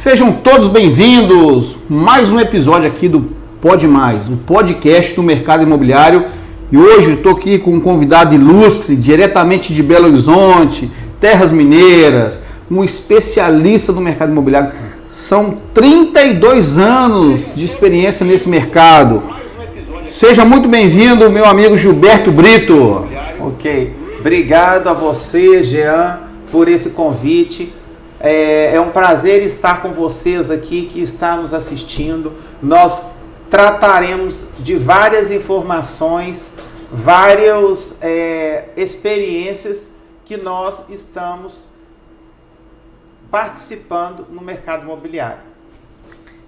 Sejam todos bem-vindos, mais um episódio aqui do Pode Mais, um podcast do mercado imobiliário. E hoje estou aqui com um convidado ilustre, diretamente de Belo Horizonte, Terras Mineiras, um especialista do mercado imobiliário. São 32 anos de experiência nesse mercado. Seja muito bem-vindo, meu amigo Gilberto Brito. Ok, obrigado a você, Jean, por esse convite. É um prazer estar com vocês aqui que está nos assistindo. Nós trataremos de várias informações, várias experiências que nós estamos participando no mercado imobiliário.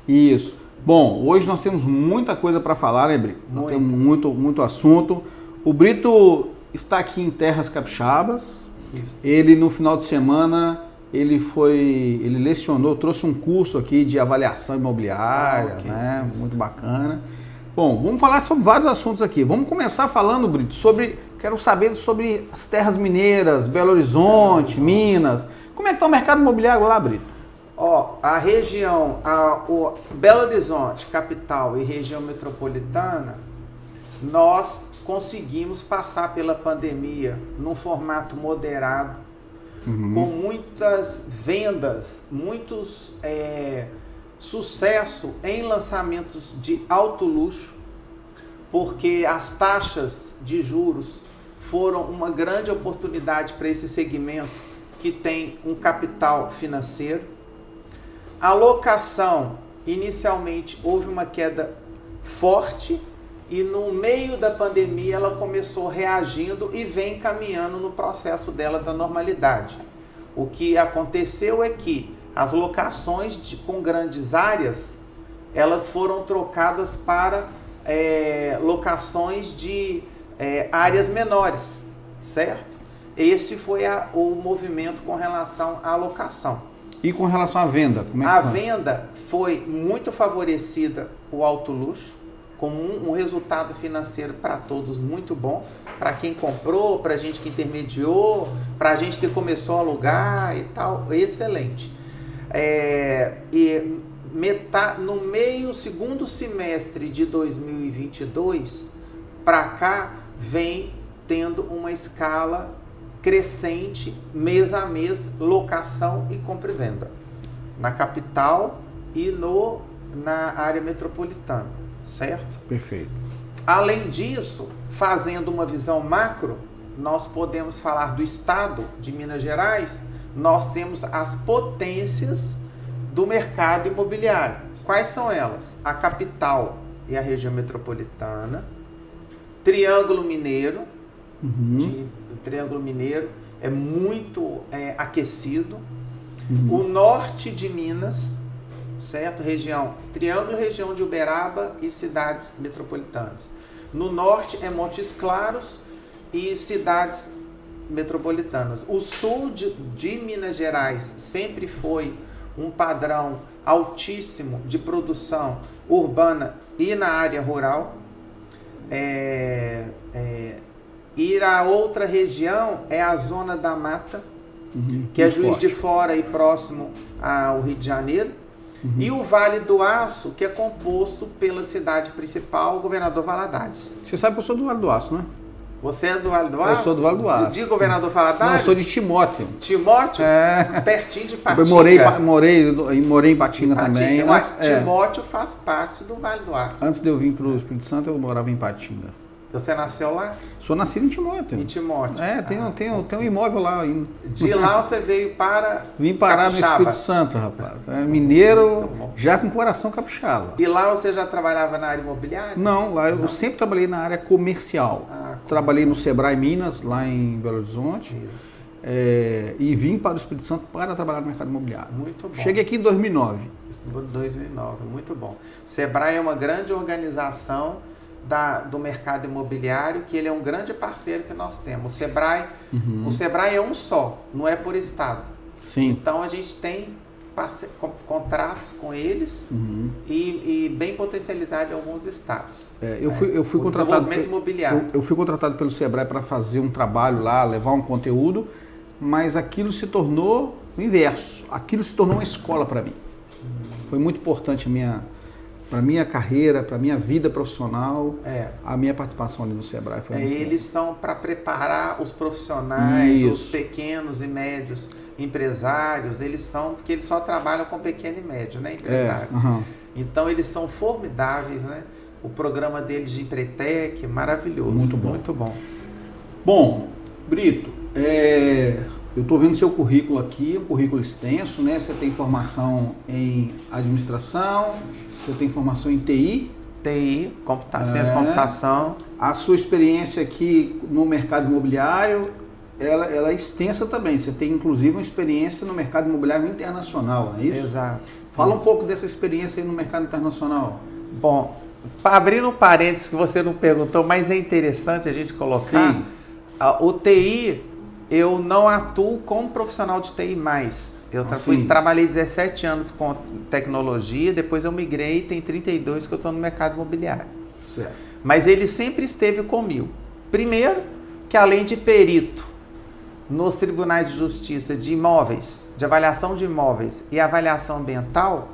Isso. Bom, hoje nós temos muita coisa para falar, né, Brito? Nós temos muito assunto. O Brito está aqui em Terras Capixabas. Isso. Ele, no final de semana, ele lecionou, trouxe um curso aqui de avaliação imobiliária, né? Muito bacana. Bom, vamos falar sobre vários assuntos aqui. Vamos começar falando, Brito, quero saber sobre as terras mineiras, Belo Horizonte, Minas. Como é que está o mercado imobiliário lá, Brito? A região, o Belo Horizonte, capital e região metropolitana, nós conseguimos passar pela pandemia num formato moderado, com muitas vendas, sucesso em lançamentos de alto luxo, porque as taxas de juros foram uma grande oportunidade para esse segmento que tem um capital financeiro. A locação, inicialmente, houve uma queda forte e no meio da pandemia ela começou reagindo e vem caminhando no processo dela da normalidade. O que aconteceu é que as locações com grandes áreas, elas foram trocadas para locações de áreas menores, certo? Esse foi o movimento com relação à locação. E com relação à venda? Como é que a foi? Venda foi muito favorecida, o alto luxo, com um resultado financeiro para todos muito bom, para quem comprou, para a gente que intermediou, para a gente que começou a alugar e tal, excelente. No segundo semestre de 2022, para cá, vem tendo uma escala crescente, mês a mês, locação e compra e venda, na capital e na área metropolitana, certo? Perfeito. Além disso, fazendo uma visão macro, nós podemos falar do estado de Minas Gerais. Nós temos as potências do mercado imobiliário. Quais são elas? A capital e a região metropolitana, Triângulo Mineiro. O Triângulo Mineiro é muito aquecido. O norte de Minas, certo? Triângulo, região de Uberaba e cidades metropolitanas. No norte é Montes Claros e cidades metropolitanas. O sul de Minas Gerais sempre foi um padrão altíssimo de produção urbana e na área rural. E a outra região é a zona da mata, que é Juiz de Fora e próximo ao Rio de Janeiro. E o Vale do Aço, que é composto pela cidade principal, Governador Valadares. Você sabe que eu sou do Vale do Aço, né? Você é do Vale do Aço? Eu sou do Vale do Aço. De Governador Valadares? Não, eu sou de Timóteo. Timóteo? Pertinho de Patinga. Eu morei em Patinga também. Timóteo faz parte do Vale do Aço. Antes de eu vir para o Espírito Santo, eu morava em Patinga. Você nasceu lá? Sou nascido em Timóteo. Em Timóteo. Tem um imóvel lá ainda. De lá você veio para Vim parar no Espírito Santo, rapaz. Mineiro, já com coração capixaba. E lá você já trabalhava na área imobiliária? Não, lá eu sempre trabalhei na área comercial. Trabalhei no Sebrae Minas, lá em Belo Horizonte. Isso. E vim para o Espírito Santo para trabalhar no mercado imobiliário. Muito bom. Cheguei aqui em 2009. 2009, muito bom. Sebrae é uma grande organização do mercado imobiliário, que ele é um grande parceiro que nós temos. O Sebrae é um só, não é por estado. Sim. Então a gente tem contratos com eles e bem potencializado em alguns estados. Eu fui contratado desenvolvimento imobiliário. Eu fui contratado pelo Sebrae para fazer um trabalho lá, levar um conteúdo, mas aquilo se tornou o inverso. Aquilo se tornou uma escola para mim. foi muito importante para minha carreira, para minha vida profissional, a minha participação ali no Sebrae. Foi eles são para preparar os profissionais, os pequenos e médios empresários, eles são, porque eles só trabalham com pequeno e médio, né, empresários. Então eles são formidáveis, né? O programa deles de Empretec, maravilhoso. Muito bom. Muito bom. Bom, Brito, eu estou vendo seu currículo aqui, um currículo extenso, né? Você tem formação em administração, você tem formação em TI. TI, ciência de computação. A sua experiência aqui no mercado imobiliário, ela é extensa também. Você tem, inclusive, uma experiência no mercado imobiliário internacional, não é isso? Exato. Fala um pouco dessa experiência aí no mercado internacional. Bom, abrindo um parênteses que você não perguntou, mas é interessante a gente colocar. Sim. O TI, eu não atuo como profissional de TI mais. Eu trabalhei 17 anos com tecnologia, depois eu migrei, tem 32 que eu estou no mercado imobiliário. Certo. Mas ele sempre esteve comigo. Primeiro, que além de perito nos tribunais de justiça de imóveis, de avaliação de imóveis e avaliação ambiental,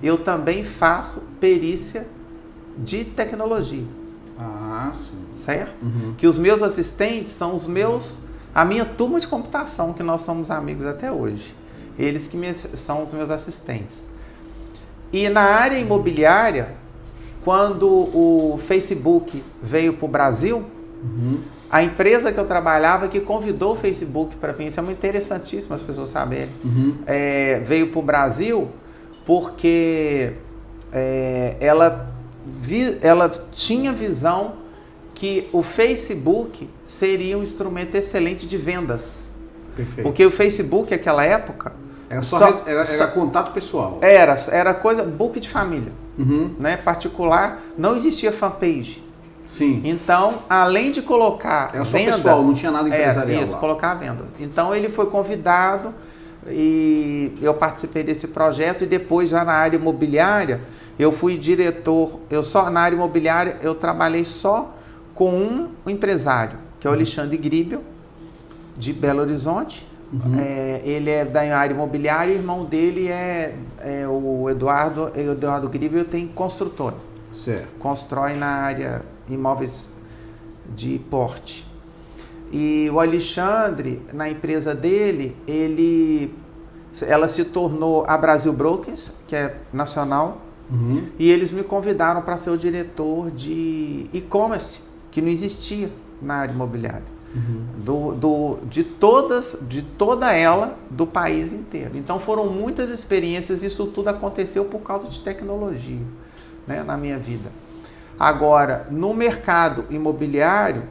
eu também faço perícia de tecnologia. Ah, sim. Certo? Que os meus assistentes são a minha turma de computação, que nós somos amigos até hoje. Eles que são os meus assistentes. E na área imobiliária, quando o Facebook veio para o Brasil, a empresa que eu trabalhava que convidou o Facebook para vir, isso é muito interessantíssimo as pessoas saberem, veio para o Brasil porque ela tinha visão que o Facebook seria um instrumento excelente de vendas. Perfeito. Porque o Facebook, naquela época... Era contato pessoal. Era coisa, book de família, né, particular, não existia fanpage. Sim. Então, além de colocar vendas... Era só pessoal, não tinha nada empresarial lá. Colocar vendas. Então, ele foi convidado e eu participei desse projeto e depois, já na área imobiliária, eu fui diretor, na área imobiliária, eu trabalhei só com um empresário, que é o Alexandre Gribel, de Belo Horizonte. Ele é da área imobiliária, o irmão dele é o Eduardo Gribel, tem construtora. Certo. Constrói na área imóveis de porte. E o Alexandre, na empresa dele, ela se tornou a Brasil Brokers, que é nacional, e eles me convidaram para ser o diretor de e-commerce, que não existia na área imobiliária. De toda ela do país inteiro. Então foram muitas experiências, isso tudo aconteceu por causa de tecnologia, né, na minha vida. Agora, no mercado imobiliário,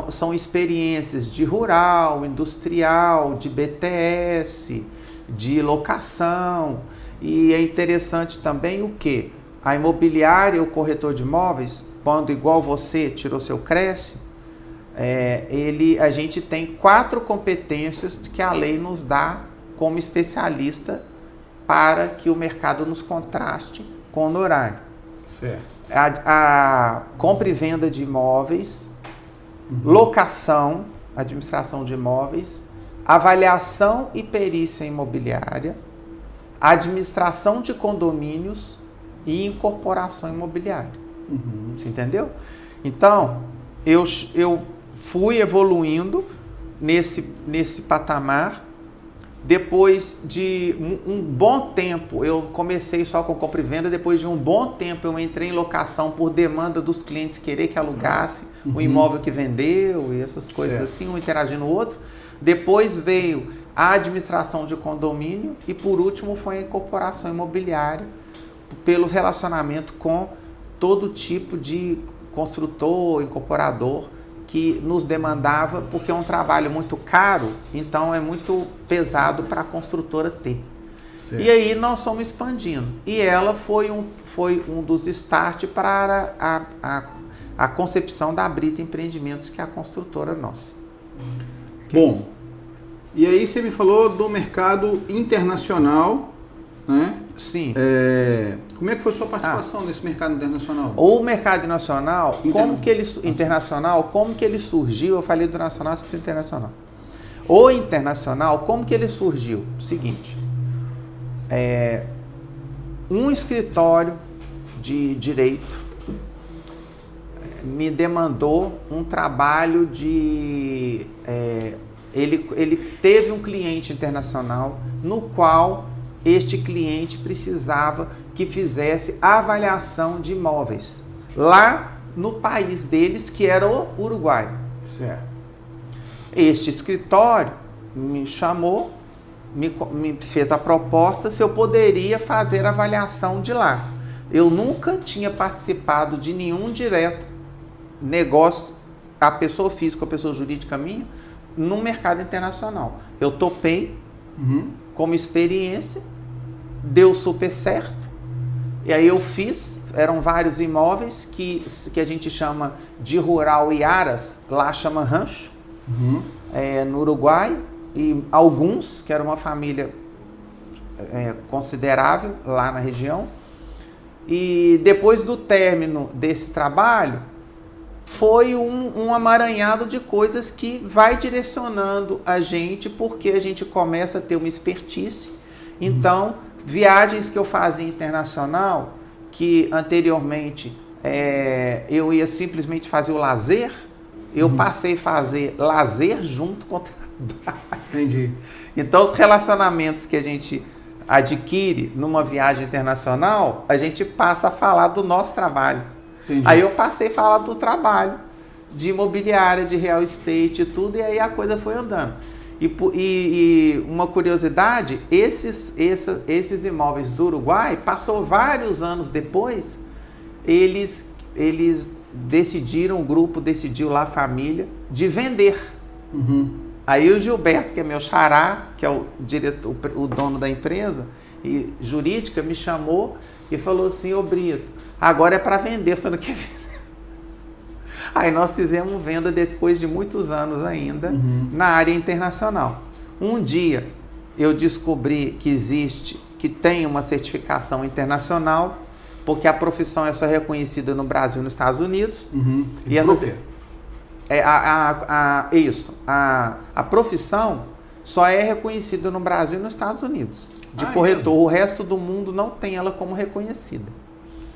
são experiências de rural, industrial, de BTS, de locação. E é interessante também o que? A imobiliária, o corretor de imóveis, quando igual você tirou seu Cresce, a gente tem 4 competências que a lei nos dá como especialista para que o mercado nos contraste com o honorário. Certo. A compra e venda de imóveis, locação, administração de imóveis, avaliação e perícia imobiliária, administração de condomínios e incorporação imobiliária. Você entendeu? Então, eu fui evoluindo nesse patamar. Depois de um bom tempo, eu comecei só com compra e venda. Depois de um bom tempo, eu entrei em locação por demanda dos clientes querer que alugasse o imóvel que vendeu e essas coisas assim, um interagindo no outro. Depois veio a administração de condomínio e, por último, foi a incorporação imobiliária pelo relacionamento com todo tipo de construtor, incorporador que nos demandava, porque é um trabalho muito caro, então é muito pesado para a construtora ter. Certo. E aí nós fomos expandindo. E ela foi um dos start para a concepção da Brito Empreendimentos, que é a construtora nossa. Bom, e aí você me falou do mercado internacional, né? Sim. Como é que foi a sua participação nesse mercado internacional? O mercado nacional, como que ele surgiu? Eu falei do nacional, esqueci do internacional. O internacional, como que ele surgiu? Seguinte, um escritório de direito me demandou um trabalho de... Ele teve um cliente internacional no qual este cliente precisava que fizesse avaliação de imóveis lá no país deles, que era o Uruguai. Certo. Este escritório me chamou, me fez a proposta se eu poderia fazer a avaliação de lá. Eu nunca tinha participado de nenhum direto negócio, a pessoa física ou a pessoa jurídica minha, no mercado internacional. Eu topei como experiência, deu super certo, e aí eu fiz, eram vários imóveis que a gente chama de rural e aras, lá chama rancho, no Uruguai, e alguns, que era uma família considerável lá na região. E depois do término desse trabalho, foi um amaranhado de coisas que vai direcionando a gente, porque a gente começa a ter uma expertise. Então, viagens que eu fazia internacional, que anteriormente eu ia simplesmente fazer o lazer, eu passei a fazer lazer junto com o trabalho. Entendi. Então, os relacionamentos que a gente adquire numa viagem internacional, a gente passa a falar do nosso trabalho. Entendi. Aí eu passei a falar do trabalho, de imobiliária, de real estate e tudo, e aí a coisa foi andando. E uma curiosidade, esses imóveis do Uruguai, passou vários anos depois, eles decidiram, o grupo decidiu lá, a família, de vender. Aí o Gilberto, que é meu xará, que é o diretor, o dono da empresa e jurídica, me chamou e falou assim: ô Brito, agora é para vender, você não quer vender? Aí nós fizemos venda depois de muitos anos ainda na área internacional. Um dia eu descobri que tem uma certificação internacional, porque a profissão é só reconhecida no Brasil e nos Estados Unidos. E essa a profissão só é reconhecida no Brasil e nos Estados Unidos. De corretor, o resto do mundo não tem ela como reconhecida.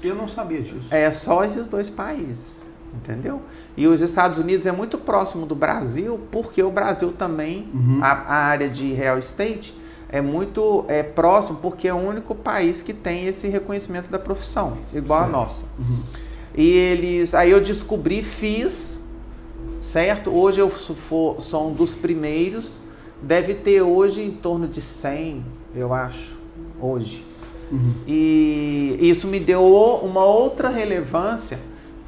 Eu não sabia disso. É só esses dois países, entendeu? E os Estados Unidos é muito próximo do Brasil, porque o Brasil também, a área de real estate, é muito próximo, porque é o único país que tem esse reconhecimento da profissão, igual a nossa. E aí eu descobri, fiz, certo? Hoje eu sou um dos primeiros, deve ter hoje em torno de 100, eu acho, hoje. E isso me deu uma outra relevância,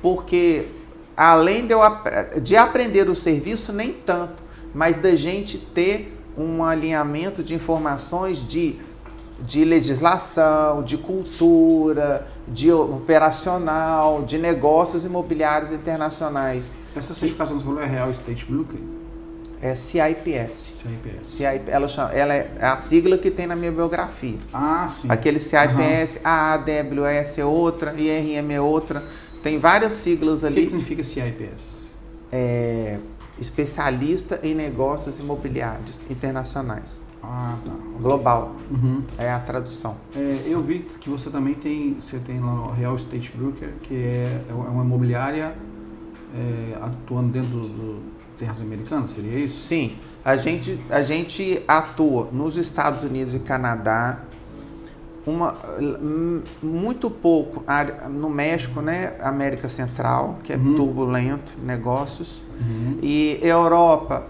porque além de aprender o serviço, nem tanto, mas da gente ter um alinhamento de informações de legislação, de cultura, de operacional, de negócios imobiliários internacionais. Essa certificação que você falou é Real Estate Broker? É CIPS. Ela é a sigla que tem na minha biografia. Ah, sim. Aquele CIPS, AAWS é outra, IRM é outra. Tem várias siglas ali. O que significa CIPS? Especialista em negócios imobiliários internacionais. Ah, tá. Global. É a tradução. Eu vi que você também tem lá no Real Estate Broker, que é uma imobiliária atuando dentro do terras americanas, seria isso? Sim. A gente atua nos Estados Unidos e Canadá, muito pouco no México, né? América Central, que é turbulento, negócios. E Europa,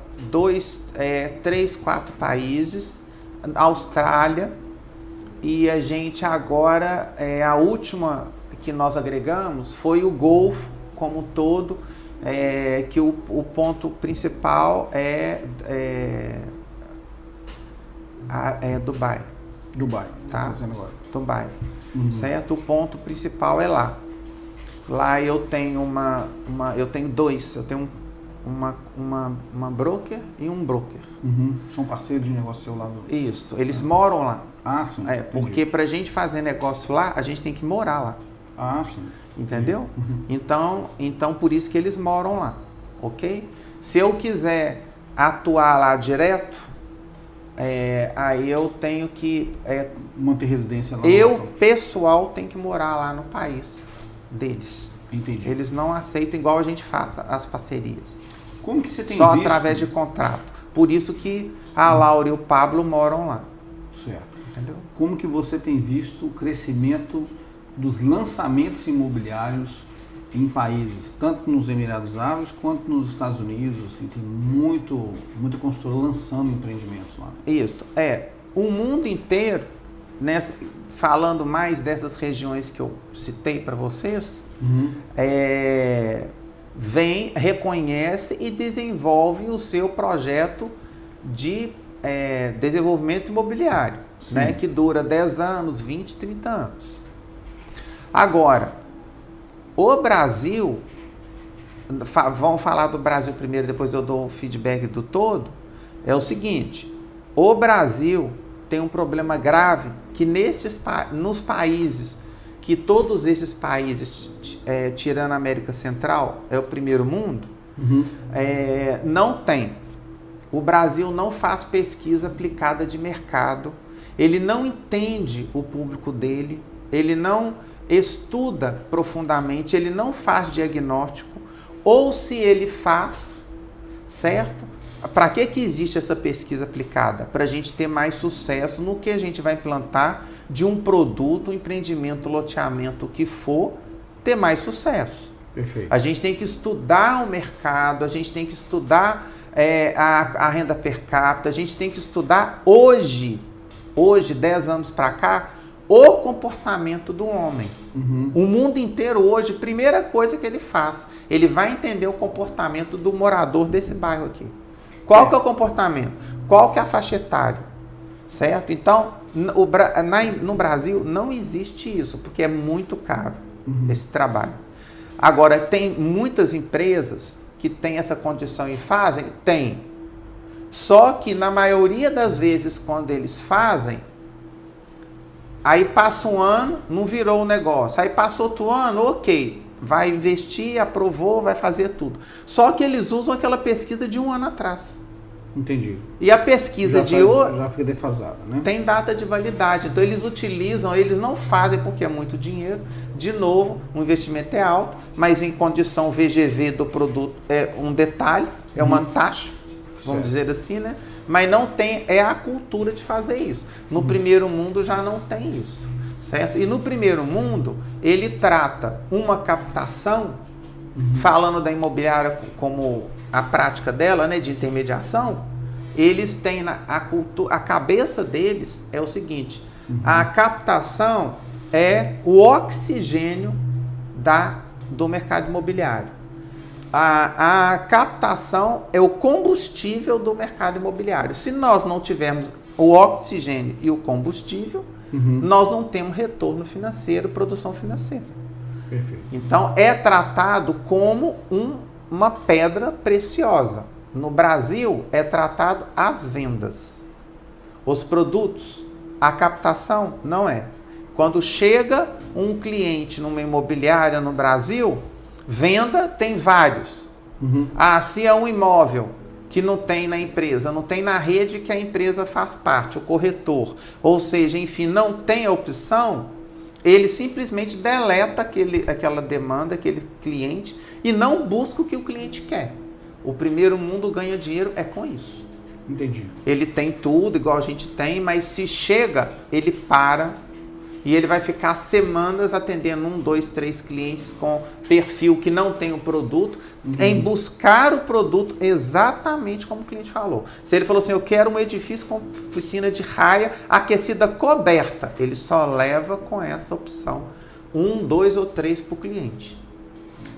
3, 4 países, Austrália, e a gente agora, a última que nós agregamos foi o Golfo como um todo, que o ponto principal é Dubai. Dubai, tá? Dizendo agora. Dubai, certo? O ponto principal é lá. Lá eu tenho eu tenho dois, eu tenho uma broker e um broker. São parceiros de negócio seu lá do... Isso, eles moram lá. Ah, sim. Porque pra gente fazer negócio lá, a gente tem que morar lá. Ah, sim. Entendeu? Então por isso que eles moram lá, ok? Se eu quiser atuar lá direto, aí eu tenho que... manter residência lá. Pessoal, tem que morar lá no país deles. Entendi. Eles não aceitam igual a gente faça as parcerias. Como que você tem Só visto? através de contrato. Por isso que a Laura e o Pablo moram lá. Certo. Entendeu? Como que você tem visto o crescimento dos lançamentos imobiliários em países, tanto nos Emirados Árabes quanto nos Estados Unidos? Assim, tem muita construtora lançando empreendimentos lá. Isso. O mundo inteiro, falando mais dessas regiões que eu citei para vocês, reconhece e desenvolve o seu projeto de desenvolvimento imobiliário, né, que dura 10 anos, 20, 30 anos. Agora, o Brasil, vamos falar do Brasil primeiro, depois eu dou o feedback do todo, é o seguinte: o Brasil tem um problema grave que nos países, que todos esses países, tirando a América Central, é o primeiro mundo, não tem. O Brasil não faz pesquisa aplicada de mercado, ele não entende o público dele, ele não estuda profundamente, ele não faz diagnóstico, ou se ele faz, certo? Para que existe essa pesquisa aplicada? Para a gente ter mais sucesso no que a gente vai implantar de um produto, um empreendimento, loteamento, o que for, ter mais sucesso. Perfeito. A gente tem que estudar o mercado, a gente tem que estudar a renda per capita, a gente tem que estudar hoje, 10 anos para cá, o comportamento do homem. O mundo inteiro hoje, primeira coisa que ele faz, ele vai entender o comportamento do morador desse bairro aqui. Qual que é o comportamento? Qual que é a faixa etária? Certo? Então, no Brasil não existe isso, porque é muito caro esse trabalho. Agora, tem muitas empresas que têm essa condição e fazem? Tem. Só que na maioria das vezes, quando eles fazem, aí passa um ano, não virou o negócio. Aí passa outro ano, ok, vai investir, aprovou, vai fazer tudo. Só que eles usam aquela pesquisa de um ano atrás. Entendi. E a pesquisa de hoje já fica defasada, né? Tem data de validade. Então eles utilizam, eles não fazem porque é muito dinheiro. De novo, o investimento é alto, mas em condição VGV do produto é um detalhe, é uma taxa, vamos dizer assim, né? Mas não tem, a cultura de fazer isso. No primeiro mundo já não tem isso, certo? E no primeiro mundo, ele trata uma captação, falando da imobiliária como a prática dela, né, de intermediação, eles têm a cabeça deles é o seguinte: a captação é o oxigênio do mercado imobiliário. A captação é o combustível do mercado imobiliário. Se nós não tivermos o oxigênio e o combustível, nós não temos retorno financeiro, produção financeira. Perfeito. Então, é tratado como uma pedra preciosa. No Brasil, é tratado as vendas. Os produtos, a captação, não é. Quando chega um cliente numa imobiliária no Brasil, venda tem vários. Se é um imóvel que não tem na empresa, não tem na rede que a empresa faz parte, o corretor, ou seja, enfim, não tem a opção, ele simplesmente deleta aquela demanda, aquele cliente, e não busca o que o cliente quer. O primeiro mundo ganha dinheiro com isso. Entendi. Ele tem tudo, igual a gente tem, mas se chega, ele para e ele vai ficar semanas atendendo 1, 2, 3 clientes com perfil que não tem o produto, em buscar o produto exatamente como o cliente falou. Se ele falou assim, eu quero um edifício com piscina de raia aquecida coberta, ele só leva com essa opção 1, 2 ou 3 para o cliente.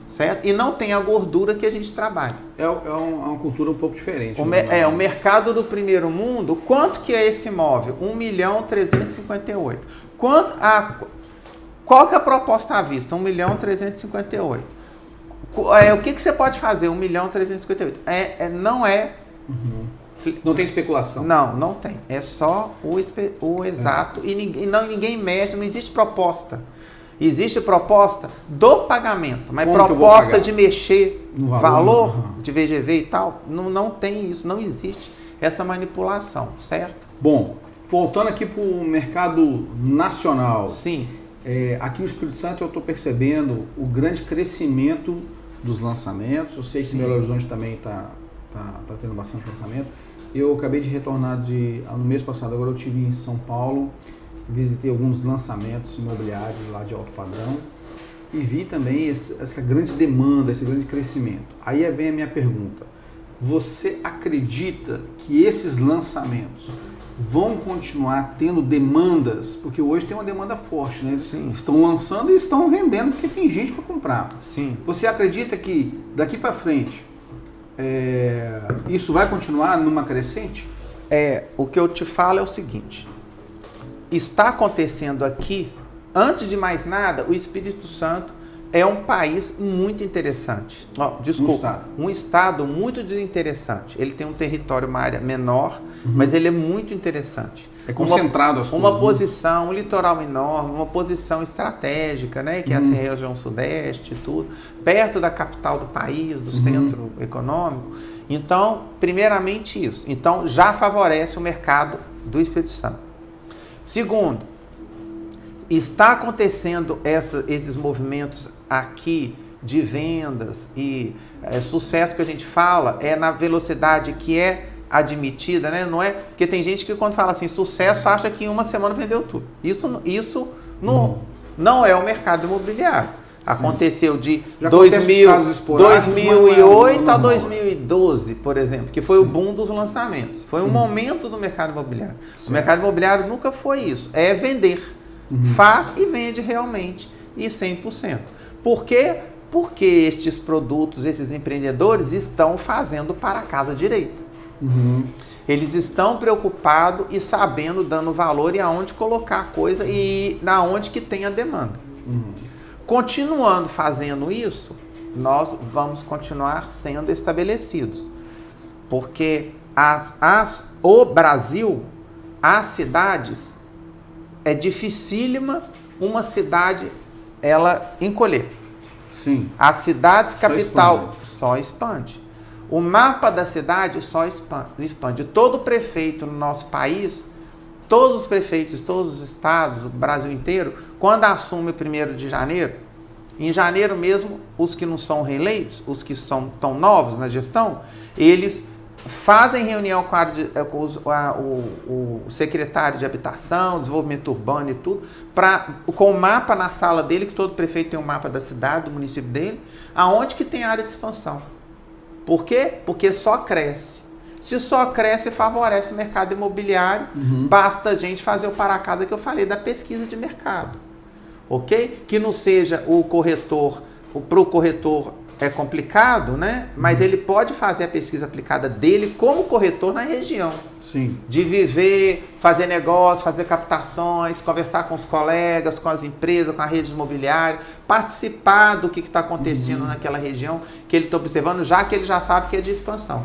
Certo? E não tem a gordura que a gente trabalha. É uma cultura um pouco diferente. O mercado do primeiro mundo, quanto que é esse imóvel? 1.358.000. Qual que é a proposta à vista? 1.358.000. O que você pode fazer? 1.358.000. Não é... Não tem especulação. Não tem. É só o exato. E ninguém mexe, não existe proposta. Existe proposta do pagamento, mas proposta de mexer no valor de VGV e tal, não tem isso, não existe essa manipulação, certo? Bom, voltando aqui para o mercado nacional. Sim. Aqui no Espírito Santo eu estou percebendo o grande crescimento dos lançamentos. Eu sei que Belo Horizonte também está tendo bastante lançamento. Eu acabei de retornar no mês passado, agora eu estive em São Paulo, visitei alguns lançamentos imobiliários lá de alto padrão e vi também essa grande demanda, esse grande crescimento. Aí vem a minha pergunta: você acredita que esses lançamentos vão continuar tendo demandas? Porque hoje tem uma demanda forte, né? Sim. Estão lançando e estão vendendo porque tem gente para comprar. Sim. Você acredita que daqui para frente isso vai continuar numa crescente? O que eu te falo é o seguinte: está acontecendo aqui, antes de mais nada, o Espírito Santo é um país muito interessante. Um estado muito interessante. Ele tem um território, uma área menor, mas ele é muito interessante. É concentrado as coisas. Uma posição, um litoral enorme, uma posição estratégica, né? Que é essa região sudeste e tudo, perto da capital do país, do centro econômico. Então, primeiramente isso. Então, já favorece o mercado do Espírito Santo. Segundo, está acontecendo esses movimentos aqui de vendas e sucesso que a gente fala na velocidade que é admitida, né? Não é porque tem gente que quando fala assim sucesso acha que em uma semana vendeu tudo. Isso não é o mercado imobiliário. Aconteceu de 2008 a 2012, por exemplo, que foi o boom dos lançamentos. Foi um momento do mercado imobiliário. O mercado imobiliário nunca foi isso. É vender. Faz e vende realmente. E 100%. Por quê? Porque estes produtos, esses empreendedores estão fazendo para a casa direito. Eles estão preocupados e sabendo, dando valor e aonde colocar a coisa e na onde que tem a demanda. Continuando fazendo isso, nós vamos continuar sendo estabelecidos. Porque o Brasil, as cidades, é dificílima uma cidade ela encolher. Sim. As cidades capital só expande. O mapa da cidade só expande. Todo prefeito no nosso país, todos os prefeitos de todos os estados, o Brasil inteiro, quando assume o 1º de janeiro, em janeiro mesmo, os que não são reeleitos, os que são tão novos na gestão, eles fazem reunião com o secretário de Habitação, Desenvolvimento Urbano e tudo, com o mapa na sala dele, que todo prefeito tem um mapa da cidade, do município dele, aonde que tem área de expansão. Por quê? Porque só cresce. Se só cresce, favorece o mercado imobiliário, basta a gente fazer o para casa que eu falei da pesquisa de mercado. Ok? Que não seja o corretor, para o corretor é complicado, né? Mas ele pode fazer a pesquisa aplicada dele como corretor na região. Sim. De viver, fazer negócio, fazer captações, conversar com os colegas, com as empresas, com a rede imobiliária, participar do que está acontecendo naquela região que ele está observando, já que ele já sabe que é de expansão.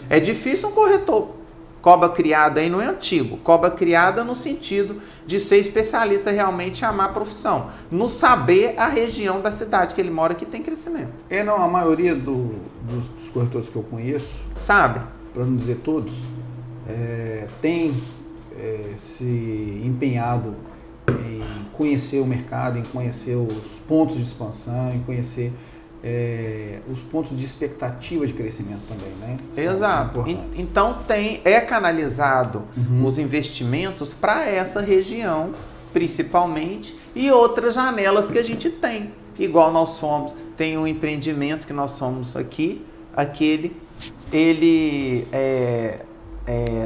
É difícil um corretor cobra criada aí, não é antigo, cobra criada no sentido de ser especialista realmente em amar a profissão, no saber a região da cidade que ele mora que tem crescimento. Não, a maioria dos corretores que eu conheço, sabe, para não dizer todos, tem se empenhado em conhecer o mercado, em conhecer os pontos de expansão, em conhecer os pontos de expectativa de crescimento também, né? Exato. Então é canalizado os investimentos para essa região, principalmente, e outras janelas que a gente tem. Igual nós somos, tem um empreendimento que nós somos aqui,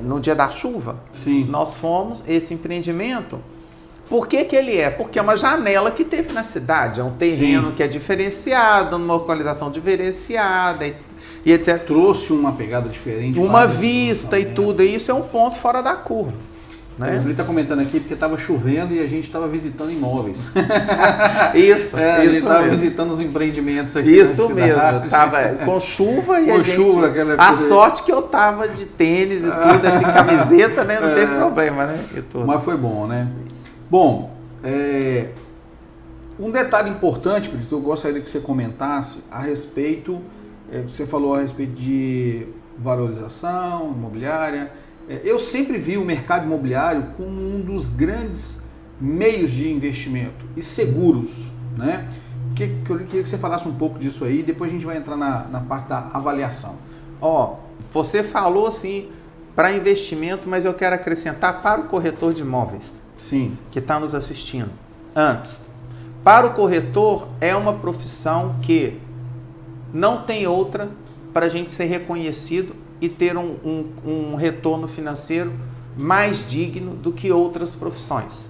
no dia da chuva, sim, nós fomos, esse empreendimento. Por que ele é? Porque é uma janela que teve na cidade, é um terreno sim, que é diferenciado, numa localização diferenciada e etc. Trouxe uma pegada diferente. Uma vista e tudo, e isso é um ponto fora da curva. Né? O Brito está comentando aqui porque estava chovendo e a gente estava visitando imóveis. Isso, a gente estava visitando os empreendimentos aqui. Isso mesmo, estava com chuva e a sorte que eu estava de tênis e tudo, de camiseta, né? Não teve problema, né? E tudo. Mas foi bom, né? Bom, um detalhe importante, Brito, eu gostaria que você comentasse a respeito, você falou a respeito de valorização imobiliária, Eu sempre vi o mercado imobiliário como um dos grandes meios de investimento e seguros, né? Eu queria que você falasse um pouco disso aí, depois a gente vai entrar na parte da avaliação. Você falou assim para investimento, mas eu quero acrescentar para o corretor de imóveis. Sim. Que está nos assistindo. Antes, para o corretor é uma profissão que não tem outra para a gente ser reconhecido e ter um retorno financeiro mais digno do que outras profissões.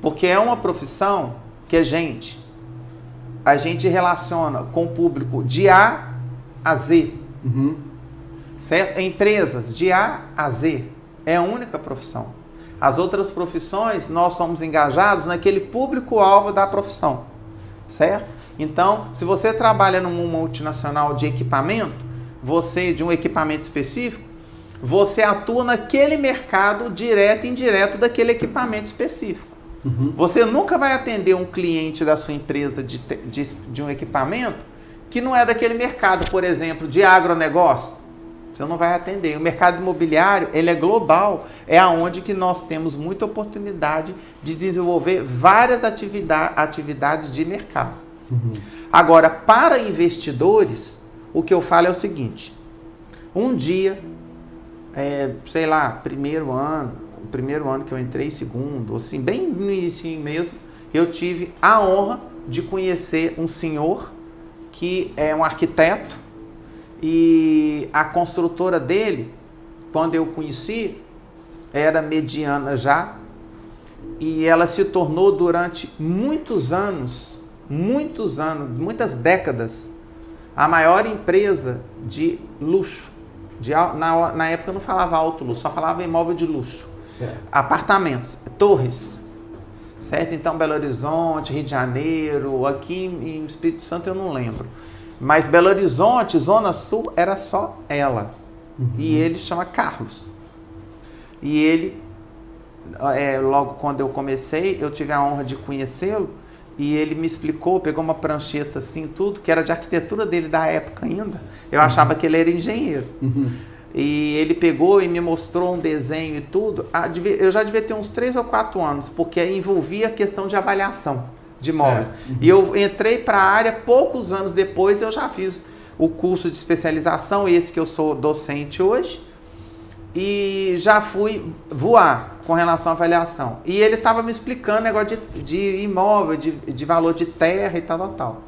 Porque é uma profissão que a gente relaciona com o público de A a Z. Certo? Empresas de A a Z é a única profissão. As outras profissões, nós somos engajados naquele público-alvo da profissão. Certo? Então, se você trabalha numa multinacional de equipamento, de um equipamento específico, você atua naquele mercado direto e indireto daquele equipamento específico. Você nunca vai atender um cliente da sua empresa de um equipamento que não é daquele mercado, por exemplo, de agronegócio. Você não vai atender. O mercado imobiliário, ele é global, é aonde que nós temos muita oportunidade de desenvolver várias atividades de mercado. Agora, para investidores, o que eu falo é o seguinte: um dia, sei lá, primeiro ano que eu entrei, segundo, assim, bem no início mesmo, eu tive a honra de conhecer um senhor que é um arquiteto, e a construtora dele, quando eu conheci, era mediana já, e ela se tornou durante muitas décadas, a maior empresa de luxo. Na época eu não falava alto luxo, só falava imóvel de luxo. Certo. Apartamentos, torres, certo? Então Belo Horizonte, Rio de Janeiro, aqui em Espírito Santo eu não lembro. Mas Belo Horizonte, Zona Sul, era só ela. E ele chama Carlos. E ele, logo quando eu comecei, eu tive a honra de conhecê-lo, e ele me explicou, pegou uma prancheta assim, tudo, que era de arquitetura dele da época ainda. Eu achava que ele era engenheiro. E ele pegou e me mostrou um desenho e tudo. Eu já devia ter uns 3 ou 4 anos, porque envolvia a questão de avaliação de imóveis. E eu entrei para a área, poucos anos depois eu já fiz o curso de especialização, esse que eu sou docente hoje, e já fui voar com relação à avaliação. E ele estava me explicando negócio de imóvel, de valor de terra e tal.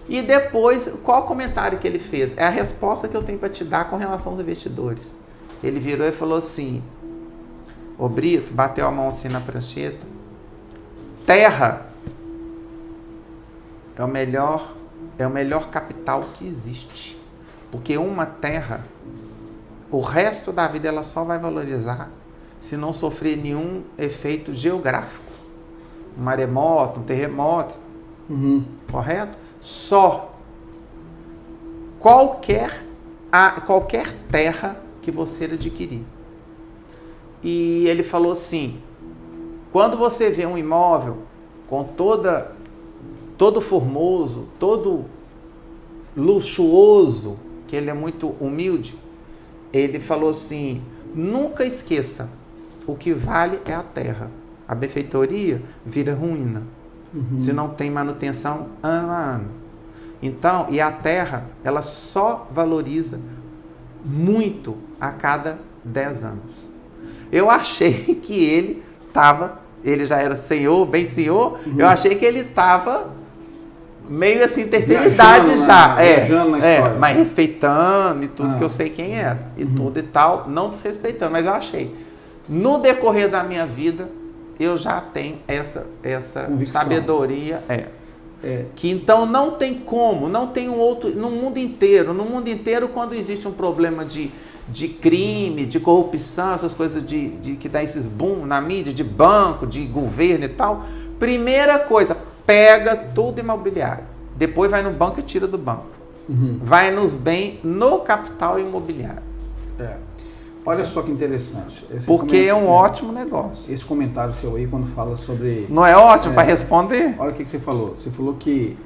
E depois, qual o comentário que ele fez? É a resposta que eu tenho para te dar com relação aos investidores. Ele virou e falou assim: ô Brito, bateu a mão assim na prancheta, terra é o melhor capital que existe. Porque uma terra, o resto da vida ela só vai valorizar se não sofrer nenhum efeito geográfico. Um maremoto, um terremoto. Correto? Só. Qualquer terra que você adquirir. E ele falou assim: quando você vê um imóvel com todo formoso, todo luxuoso, que ele é muito humilde, ele falou assim: nunca esqueça, o que vale é a terra. A benfeitoria vira ruína, se não tem manutenção ano a ano. Então, e a terra, ela só valoriza muito a cada 10 anos. Eu achei que ele já era senhor, bem senhor, eu achei que ele estava meio assim, terceira idade já. Viajando na história. Mas respeitando e tudo, que eu sei quem era. E tudo e tal, não desrespeitando, mas eu achei. No decorrer da minha vida, eu já tenho essa sabedoria. Que então não tem como, não tem um outro, no mundo inteiro, quando existe um problema de crime, de corrupção, essas coisas que dá esses boom na mídia, de banco, de governo e tal, primeira coisa, pega tudo imobiliário, depois vai no banco e tira do banco. Vai nos bens, no capital imobiliário. Olha só que interessante. Porque é um ótimo negócio. Esse comentário seu aí, quando fala sobre... Não é ótimo para responder? Olha o que você falou. Você falou que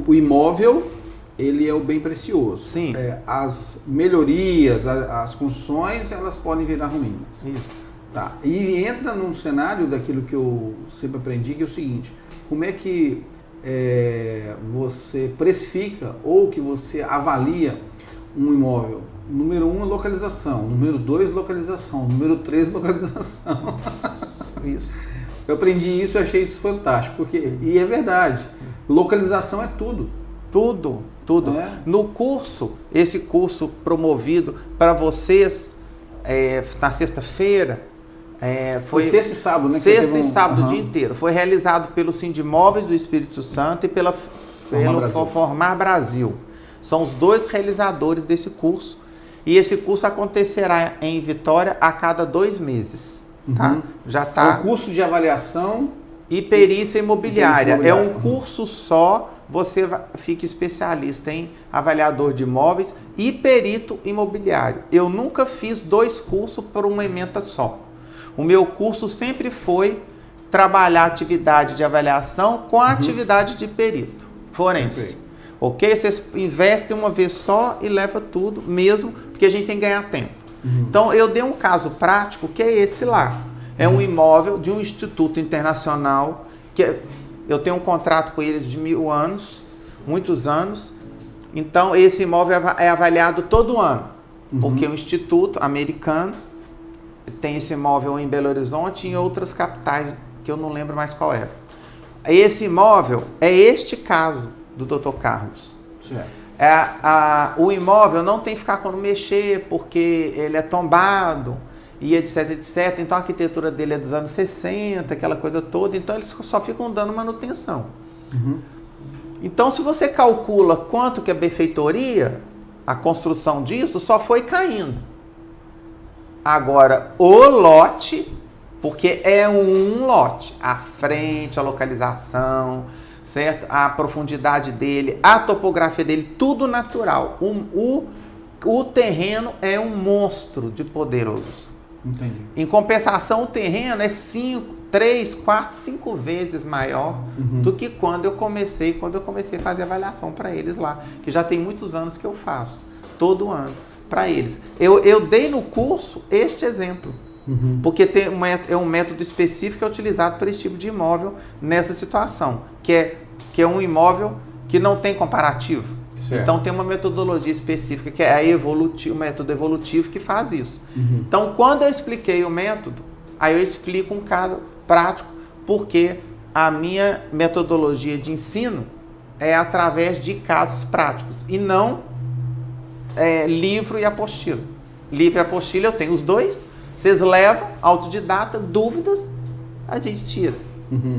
o imóvel ele é o bem precioso. Sim. As melhorias, as construções, elas podem virar ruínas. Isso. Tá. E entra num cenário daquilo que eu sempre aprendi, que é o seguinte: como é que você precifica ou que você avalia um imóvel? Número 1, localização. Número 2, localização. Número 3, localização. Isso. Eu aprendi isso e achei isso fantástico. E é verdade. Localização é tudo. Tudo. No curso, esse curso promovido para vocês na sexta-feira, foi sexta e sábado, né? Sexta e sábado, o dia inteiro. Foi realizado pelo Sindimóveis do Espírito Santo e pelo Formar Brasil. São os dois realizadores desse curso. E esse curso acontecerá em Vitória a cada 2 meses. Tá? Já tá. É o curso de avaliação e perícia imobiliária. É um curso só, você fica especialista em avaliador de imóveis e perito imobiliário. Eu nunca fiz 2 cursos por uma ementa só. O meu curso sempre foi trabalhar a atividade de avaliação com a atividade de perito forense. Ok? Vocês investem uma vez só e leva tudo mesmo, porque a gente tem que ganhar tempo. Então, eu dei um caso prático que é esse lá. É um imóvel de um instituto internacional, que eu tenho um contrato com eles de 1000 anos, muitos anos. Então, esse imóvel é avaliado todo ano, porque é um instituto americano, tem esse imóvel em Belo Horizonte e em outras capitais, que eu não lembro mais qual era. Esse imóvel é este caso do Dr. Carlos. Certo. O imóvel não tem que ficar quando mexer, porque ele é tombado e etc, etc. Então a arquitetura dele é dos anos 60, aquela coisa toda. Então eles só ficam dando manutenção. Então se você calcula quanto que a benfeitoria, a construção disso, só foi caindo. Agora, o lote, porque é um lote, a frente, a localização, certo? A profundidade dele, a topografia dele, tudo natural. O terreno é um monstro de poderoso. Entendi. Em compensação, o terreno é 3, 4, 5 vezes maior do que quando eu comecei a fazer avaliação para eles lá, que já tem muitos anos que eu faço, todo ano, para eles. Eu dei no curso este exemplo. Porque é um método específico que é utilizado para esse tipo de imóvel nessa situação, que é um imóvel que não tem comparativo. Certo. Então tem uma metodologia específica, que é o método evolutivo que faz isso. Então quando eu expliquei o método, aí eu explico um caso prático, porque a minha metodologia de ensino é através de casos práticos e não livro e apostila. Livro e apostila eu tenho os dois. Vocês levam, autodidata, dúvidas, a gente tira.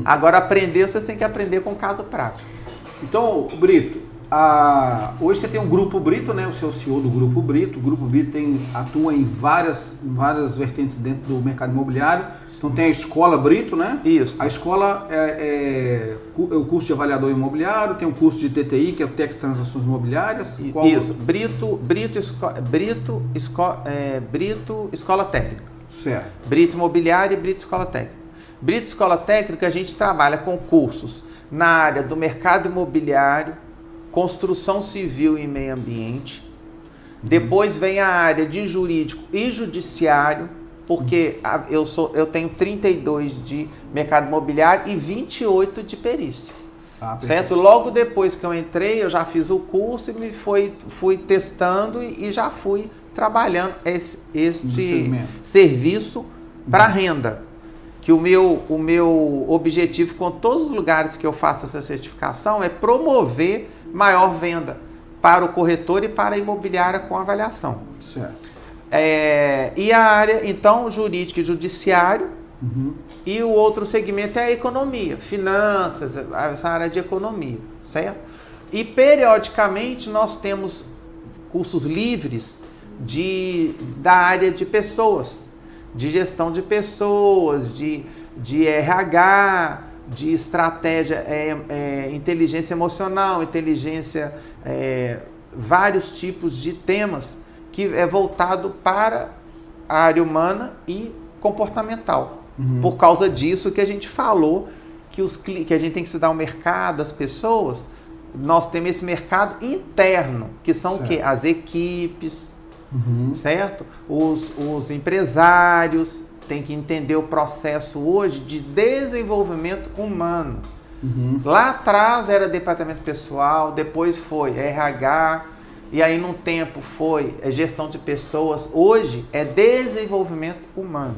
Agora, aprender, vocês têm que aprender com caso prático. Então, Brito, hoje você tem um Grupo Brito, né? O seu CEO do Grupo Brito. O Grupo Brito atua em várias vertentes dentro do mercado imobiliário. Então, tem a Escola Brito, né? Isso. A escola é o curso de avaliador imobiliário, tem o curso de TTI, que é o Técnico de Transações Imobiliárias. Isso. Brito Escola Técnica. Certo. Brito Imobiliário e Brito Escola Técnica. Brito Escola Técnica, a gente trabalha com cursos na área do mercado imobiliário, construção civil e meio ambiente. Depois vem a área de jurídico e judiciário, porque eu tenho 32 de mercado imobiliário e 28 de perícia. Certo? Logo depois que eu entrei, eu já fiz o curso e fui testando e já fui trabalhando este serviço para renda. Que o meu objetivo com todos os lugares que eu faço essa certificação é promover maior venda para o corretor e para a imobiliária com avaliação. Certo. E a área, então, jurídica e judiciário, e o outro segmento é a economia, finanças, essa área de economia, certo? E periodicamente nós temos cursos livres da área de pessoas, de gestão de pessoas, de RH, de estratégia, inteligência emocional, vários tipos de temas que é voltado para a área humana e comportamental. Por causa disso que a gente falou que a gente tem que estudar o mercado, as pessoas, nós temos esse mercado interno, que são certo. o quê? As equipes, certo? Os empresários têm que entender o processo hoje de desenvolvimento humano. Lá atrás era departamento pessoal, depois foi RH, e aí num tempo foi gestão de pessoas. Hoje é desenvolvimento humano,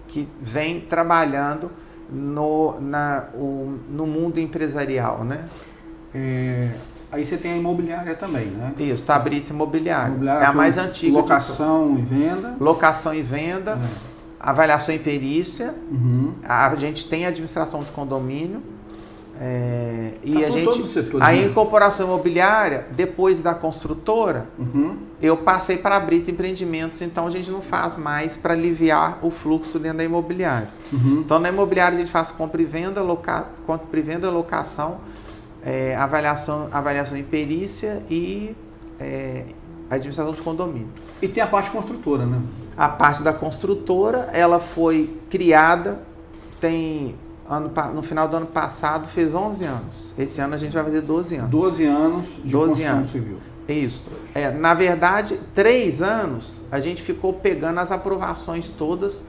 que vem trabalhando no mundo empresarial, né? Aí você tem a imobiliária também, né? Isso, tá, Brito Imobiliária. É a mais antiga. Locação e venda. Locação e venda, avaliação e perícia. A gente tem administração de condomínio. E a gente, a incorporação imobiliária, depois da construtora, eu passei para a Brito Empreendimentos, então a gente não faz mais para aliviar o fluxo dentro da imobiliária. Então na imobiliária a gente faz compra e venda, locação, avaliação em perícia e administração de condomínio. E tem a parte construtora, né? A parte da construtora, ela foi criada, no final do ano passado fez 11 anos. Esse ano a gente vai fazer 12 anos. 12 anos de 12 construção anos. civil. Isso. Na verdade, 3 anos a gente ficou pegando as aprovações todas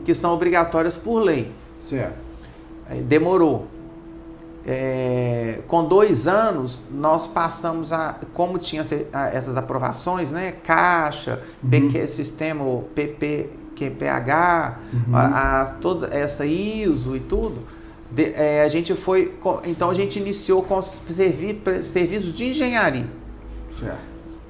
que são obrigatórias por lei. Certo. Demorou. Com 2 anos, nós passamos como tinha essas aprovações, né? Caixa, sistema PPH, toda essa ISO e tudo, a gente foi, então a gente iniciou com serviços de engenharia. Certo.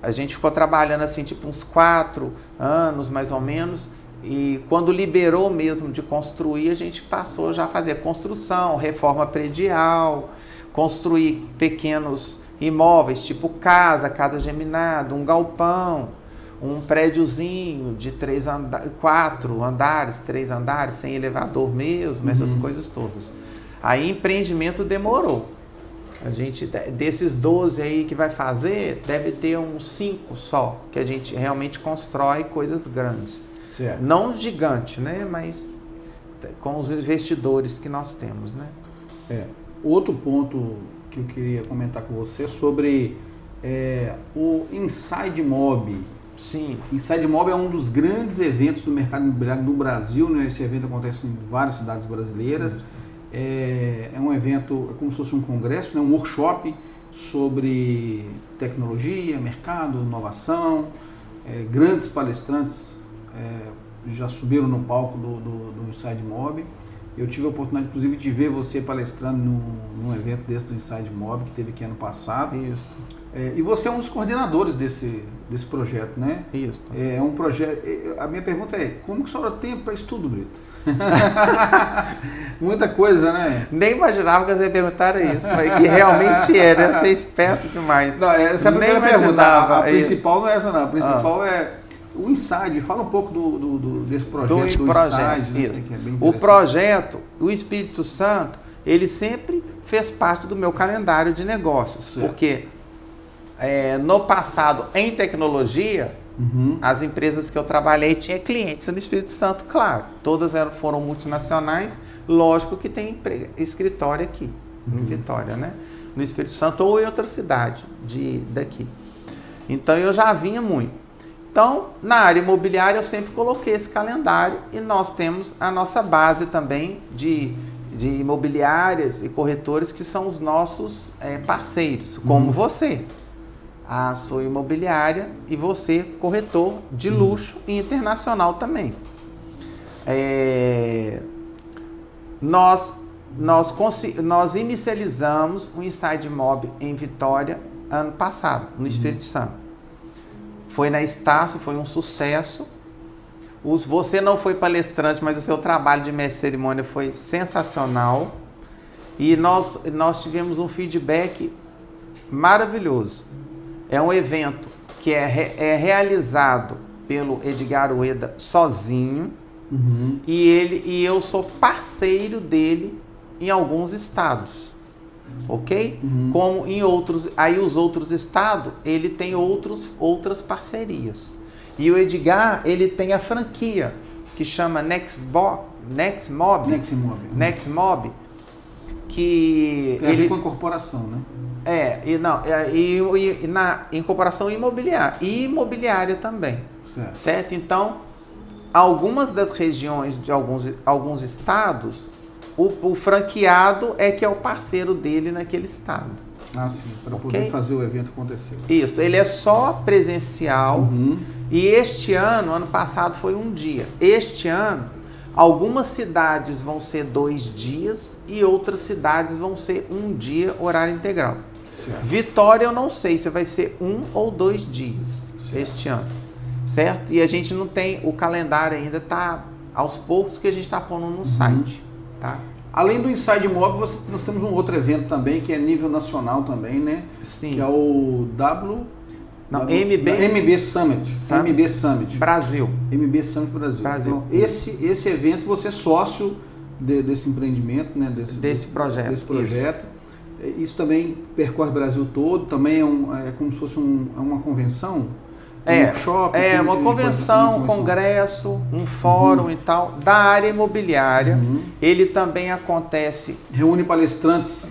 A gente ficou trabalhando assim, tipo uns 4 anos mais ou menos, e quando liberou mesmo de construir, a gente passou já a fazer construção, reforma predial, construir pequenos imóveis, tipo casa geminada, um galpão, um prédiozinho de 4 andares, 3 andares, sem elevador mesmo, essas coisas todas. Aí empreendimento demorou. A gente, desses 12 aí que vai fazer, deve ter uns 5 só, que a gente realmente constrói coisas grandes. Certo. Não gigante, né? Mas com os investidores que nós temos, né? Outro ponto que eu queria comentar com você sobre o Inside Mob. Sim. Inside Mob é um dos grandes eventos do mercado imobiliário no Brasil, né? Esse evento acontece em várias cidades brasileiras. É um evento, como se fosse um congresso, né? Um workshop sobre tecnologia, mercado, inovação. Grandes palestrantes já subiram no palco do Inside Mob. Eu tive a oportunidade, inclusive, de ver você palestrando num evento desse do Inside Mob, que teve aqui ano passado. Isso. E você é um dos coordenadores desse projeto, né? Isso. É um projeto. A minha pergunta é: como que sobra tempo para isso tudo, Brito? Muita coisa, né? Nem imaginava que você ia perguntar isso, mas que realmente era, ser esperto demais. Não, essa é a primeira pergunta. A principal não é essa, não. A principal é o Inside. Fala um pouco desse projeto. Do projeto, Inside, isso. Né, que é bem o projeto, o Espírito Santo, ele sempre fez parte do meu calendário de negócios, certo. Porque no passado, em tecnologia, as empresas que eu trabalhei tinham clientes no Espírito Santo, claro. Todas foram multinacionais, lógico que tem escritório aqui, em Vitória, né? No Espírito Santo ou em outra cidade daqui. Então eu já vinha muito. Então, na área imobiliária eu sempre coloquei esse calendário e nós temos a nossa base também de imobiliárias e corretores que são os nossos parceiros, como você. A sua imobiliária e você, corretor de luxo e internacional também. Nós inicializamos o Inside Mob em Vitória ano passado, no Espírito Santo. Foi na Estácio, foi um sucesso. Você não foi palestrante, mas o seu trabalho de mestre de cerimônia foi sensacional. E nós tivemos um feedback maravilhoso. É um evento que é realizado pelo Edgar Ueda sozinho, e eu sou parceiro dele em alguns estados, ok? Como em outros, aí os outros estados, ele tem outras parcerias. E o Edgar, ele tem a franquia, que chama Next Mob, que tem a ver com a corporação, né? Em comparação imobiliária. E imobiliária também. Certo? Então, algumas das regiões de alguns estados, o franqueado é que é o parceiro dele naquele estado. Ah, sim, para poder fazer o evento acontecer. Isso, ele é só presencial. E este ano passado foi um dia. Este ano, algumas cidades vão ser 2 dias e outras cidades vão ser 1 dia, horário integral. Certo. Vitória eu não sei se vai ser 1 ou 2 dias este ano. Certo? E a gente não tem, o calendário ainda está aos poucos que a gente está pondo no site. Tá? Além do Inside Mob, nós temos um outro evento também, que é nível nacional também, né? Sim. Que é o MB Summit. MB Summit. Brasil. MB Summit Brasil. Então, esse evento, você é sócio desse empreendimento, né? Desse projeto. Isso também percorre o Brasil todo, também é como se fosse uma convenção. Workshop, uma convenção, congresso, um fórum e tal, da área imobiliária. Ele também acontece... Reúne palestrantes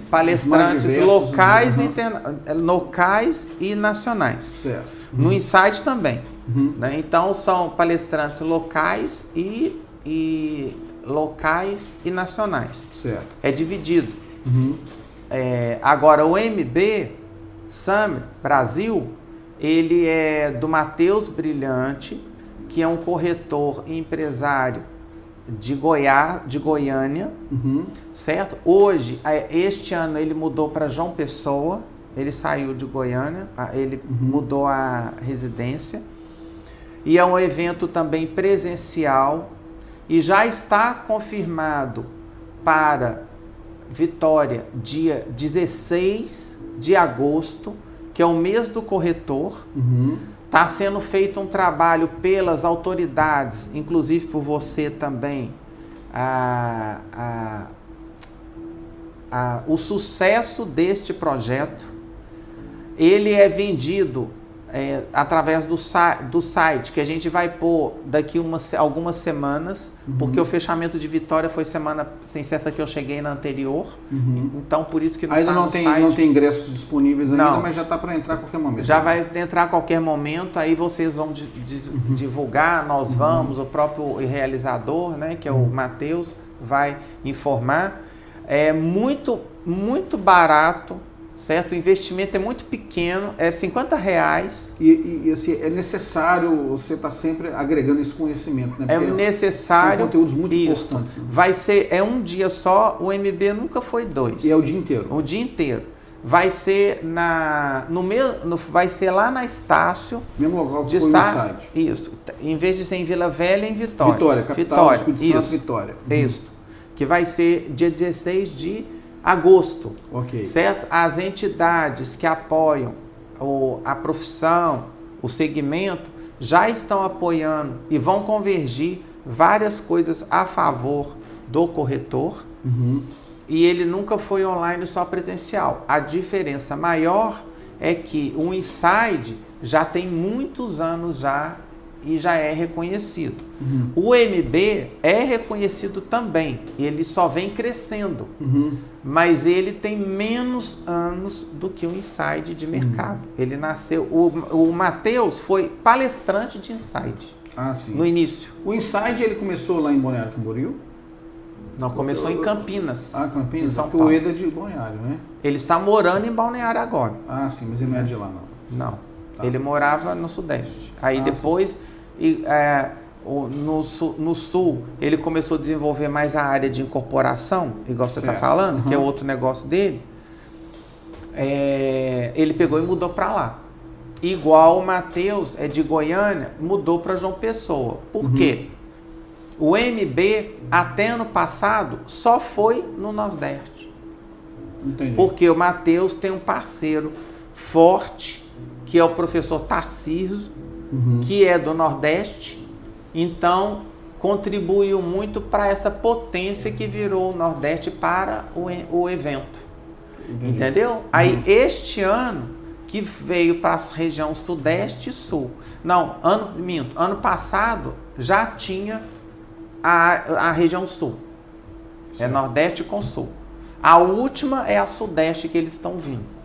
locais e nacionais. Certo. No Insight também. Né? Então, são palestrantes locais e nacionais. Certo. É dividido. Agora, o MB Summit Brasil... Ele é do Matheus Brilhante, que é um corretor e empresário de Goiânia, certo? Hoje, este ano ele mudou para João Pessoa, ele saiu de Goiânia, ele mudou a residência. E é um evento também presencial e já está confirmado para Vitória, dia 16 de agosto, que é o mês do corretor. Está sendo feito um trabalho pelas autoridades, inclusive por você também, o sucesso deste projeto. Ele é vendido através do site, que a gente vai pôr daqui algumas semanas, porque o fechamento de Vitória foi semana, sem ser essa que eu cheguei na anterior, então por isso que não ainda tá não tem ingressos disponíveis ainda, mas já está para entrar a qualquer momento. Já vai entrar a qualquer momento, aí vocês vão divulgar, nós vamos, o próprio realizador, né, que é o Matheus, vai informar. É muito, muito barato. Certo? O investimento é muito pequeno, é R$50. E assim, é necessário você estar sempre agregando esse conhecimento, né? Porque é necessário. São conteúdos muito importantes. Vai ser, um dia só, o MB nunca foi 2. E é o dia inteiro? O dia inteiro. Vai ser vai ser lá na Estácio. Mesmo local que foi no site. Isso. Em vez de ser em Vila Velha, em Vitória. Vitória, capital, Espírito Santo, Vitória. Isso. Que vai ser dia 16 de agosto, certo? As entidades que apoiam a profissão, o segmento, já estão apoiando e vão convergir várias coisas a favor do corretor. E ele nunca foi online, só presencial. A diferença maior é que o Inside já tem muitos anos e já é reconhecido. O MB é reconhecido também, ele só vem crescendo, mas ele tem menos anos do que o Inside de mercado. Ele nasceu, o Matheus foi palestrante de Inside no início. O Inside ele começou lá em Balneário Camboriú? Não, começou em Campinas. Campinas, porque o Eda é de Balneário, né? Ele está morando em Balneário agora. Sim, mas ele não é de lá, não. Não, ele morava no Sudeste. Aí depois... no sul, ele começou a desenvolver mais a área de incorporação, igual você está falando, que é outro negócio dele. Ele pegou e mudou para lá. Igual o Matheus é de Goiânia, mudou para João Pessoa. Por quê? O MB, até ano passado, só foi no Nordeste. Entendi. Porque o Matheus tem um parceiro forte, que é o professor Tarcísio, que é do Nordeste, então contribuiu muito para essa potência que virou o Nordeste para o evento. Entendeu? Aí este ano que veio para a região Sudeste e Sul. Não, ano passado já tinha a região Sul. É Nordeste com Sul. A última é a Sudeste que eles estão vindo.